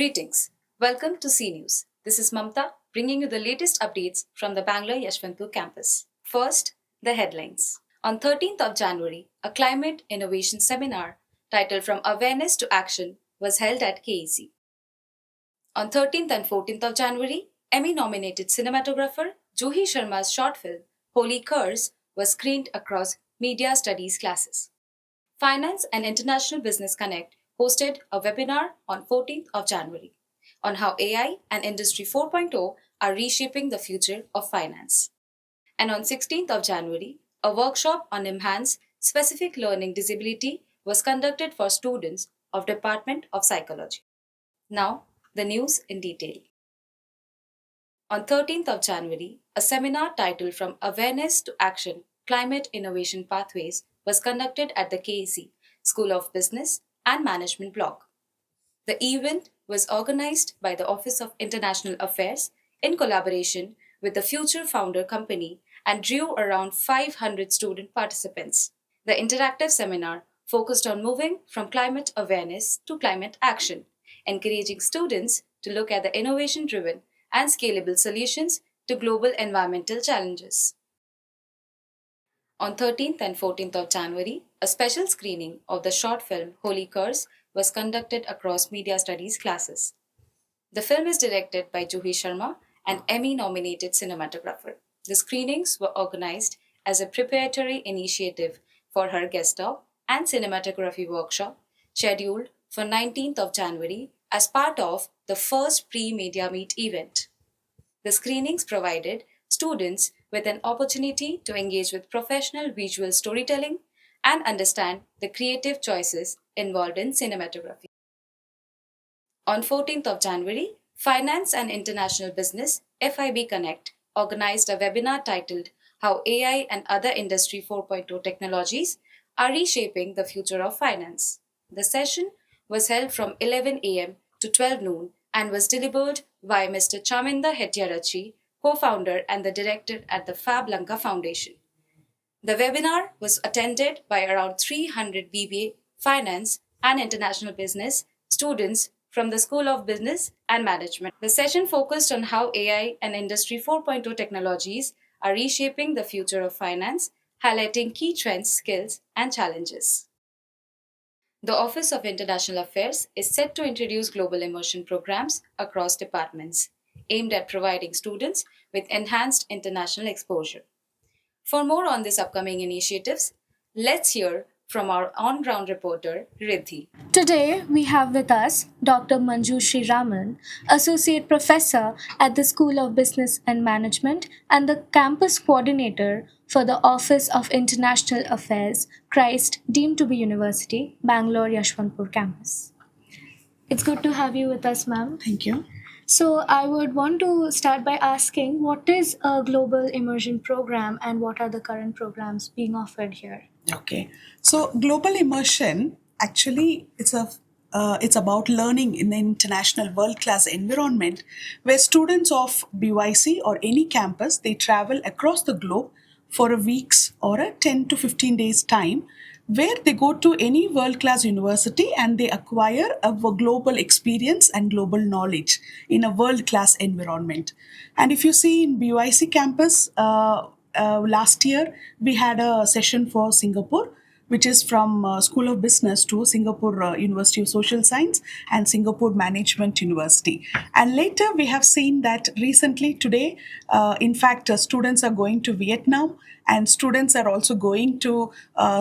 Greetings. Welcome to C News. This is Mamta bringing you the latest updates from the Bangalore Yeshwanthpur Campus. First, the headlines. On 13th of January, a climate innovation seminar titled From Awareness to Action was held at KEC. On 13th and 14th of January, Emmy-nominated cinematographer Juhi Sharma's short film Holy Curse was screened across media studies classes. Finance and International Business Connect hosted a webinar on 14th of January on how AI and Industry 4.0 are reshaping the future of finance. And on 16th of January, a workshop on NIMHANS-specific learning disability was conducted for students of Department of Psychology. Now, the news in detail. On 13th of January, a seminar titled From Awareness to Action, Climate Innovation Pathways was conducted at the KEC School of Business and Management block. The event was organized by the Office of International Affairs in collaboration with the Future Founder Company and drew around 500 student participants. The interactive seminar focused on moving from climate awareness to climate action, encouraging students to look at the innovation-driven and scalable solutions to global environmental challenges. On 13th and 14th of January, a special screening of the short film Holy Curse was conducted across media studies classes. The film is directed by Juhi Sharma, an Emmy-nominated cinematographer. The screenings were organized as a preparatory initiative for her guest talk and cinematography workshop scheduled for 19th of January as part of the first pre-media meet event. The screenings provided students with an opportunity to engage with professional visual storytelling and understand the creative choices involved in cinematography. On 14th of January, Finance and International Business FIB Connect organized a webinar titled How AI and Other Industry 4.0 Technologies Are Reshaping the Future of Finance. The session was held from 11 a.m. to 12 noon and was delivered by Mr. Chaminda Hettiarachi, co-founder and the director at the Fab Lanka Foundation. The webinar was attended by around 300 BBA, Finance and International Business students from the School of Business and Management. The session focused on how AI and Industry 4.0 technologies are reshaping the future of finance, highlighting key trends, skills, and challenges. The Office of International Affairs is set to introduce global immersion programs across departments, aimed at providing students with enhanced international exposure. For more on these upcoming initiatives, let's hear from our on-ground reporter, Riddhi. Today, we have with us Dr. Juhi Sharma, Associate Professor at the School of Business and Management and the Campus Coordinator for the Office of International Affairs, Christ deemed to be University, Bangalore Yeshwanthpur Campus. It's good to have you with us, ma'am. Thank you. So, I would want to start by asking what is a Global Immersion Program and what are the current programs being offered here? Okay. So global immersion actually it's about learning in an international world-class environment where students of BYC or any campus they travel across the globe for a week's or a 10 to 15 days time where they go to any world-class university and they acquire a global experience and global knowledge in a world-class environment. And if you see in BYC campus, last year we had a session for Singapore, which is from School of Business to Singapore University of Social Science and Singapore Management University. And later we have seen that recently today, in fact, students are going to Vietnam and students are also going to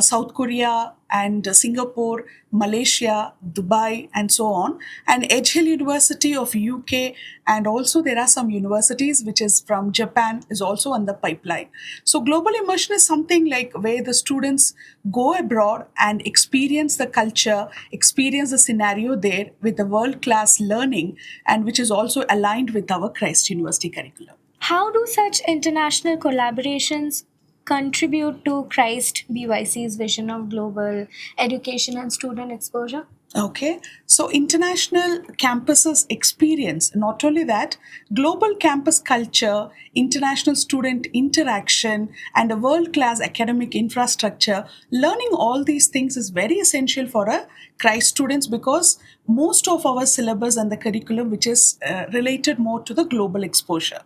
South Korea and Singapore, Malaysia, Dubai, and so on. And Edge Hill University of UK, and also there are some universities which is from Japan is also on the pipeline. So global immersion is something like where the students go abroad and experience the culture, experience the scenario there with the world-class learning, and which is also aligned with our Christ University curriculum. How do such international collaborations contribute to Christ BYC's vision of global education and student exposure? Okay, so international campuses experience not only that, global campus culture, international student interaction, and a world class academic infrastructure. Learning all these things is very essential for a Christ students because most of our syllabus and the curriculum which is related more to the global exposure.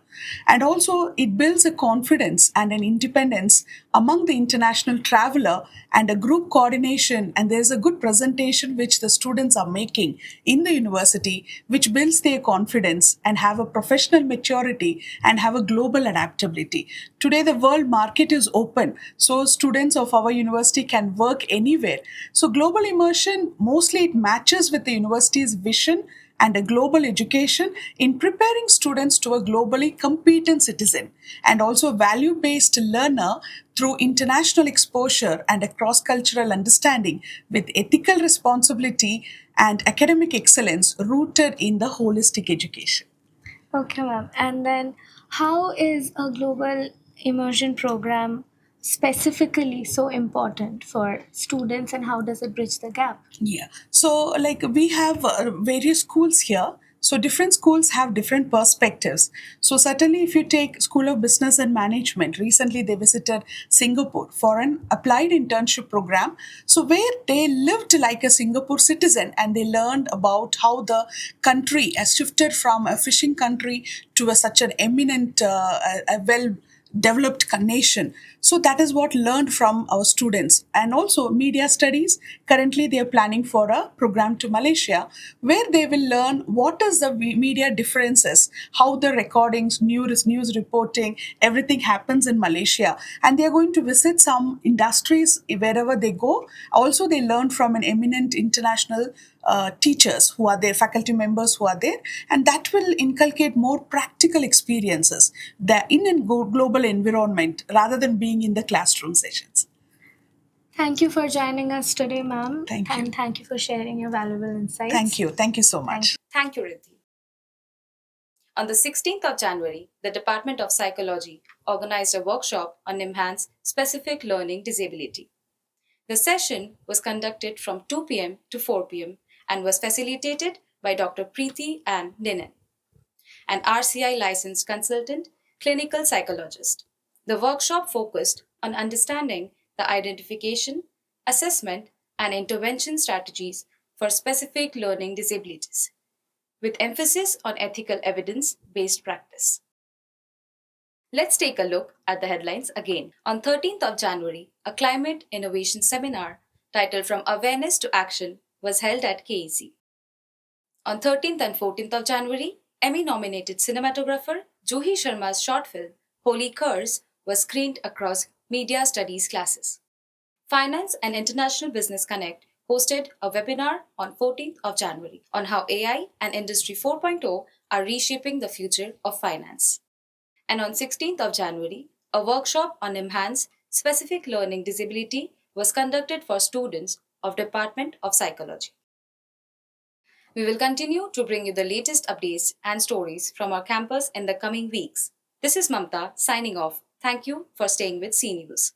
And also it builds a confidence and an independence among the international traveler and a group coordination, and there's a good presentation which the students are making in the university, which builds their confidence and have a professional maturity and have a global adaptability. Today the world market is open, so students of our university can work anywhere. So global immersion, mostly it matches with the university's vision and a global education in preparing students to a globally competent citizen, and also a value-based learner through international exposure and a cross-cultural understanding with ethical responsibility and academic excellence rooted in the holistic education. Okay, ma'am. And then, how is a global immersion program specifically so important for students, and how does it bridge the gap? Yeah. So, like, we have various schools here. So, different schools have different perspectives. So, certainly, if you take School of Business and Management, recently they visited Singapore for an applied internship program. So, where they lived like a Singapore citizen and they learned about how the country has shifted from a fishing country to such an eminent, a well developed nation. So that is what learned from our students. And also media studies, currently they are planning for a program to Malaysia where they will learn what is the media differences, how the recordings, news reporting, everything happens in Malaysia. And they are going to visit some industries wherever they go. Also they learn from an eminent international teachers who are there, faculty members who are there, and that will inculcate more practical experiences that in a global environment rather than being in the classroom sessions. Thank you for joining us today, ma'am. Thank you. And thank you for sharing your valuable insights. Thank you. Thank you so much. Thank you, Riddhi. On the 16th of January, the Department of Psychology organized a workshop on NIMHANS-specific learning disability. The session was conducted from 2 p.m. to 4 p.m. and was facilitated by Dr. Preeti and Ninan, an RCI licensed consultant, clinical psychologist. The workshop focused on understanding the identification, assessment, and intervention strategies for specific learning disabilities, with emphasis on ethical evidence-based practice. Let's take a look at the headlines again. On 13th of January, a climate innovation seminar titled From Awareness to Action was held at KEC. On 13th and 14th of January, Emmy-nominated cinematographer Juhi Sharma's short film Holy Curse was screened across media studies classes. Finance and International Business Connect hosted a webinar on 14th of January on how AI and Industry 4.0 are reshaping the future of finance. And on 16th of January, a workshop on NIMHANS-specific learning disability was conducted for students of Department of Psychology. We will continue to bring you the latest updates and stories from our campus in the coming weeks. This is Mamta signing off. Thank you for staying with CNews.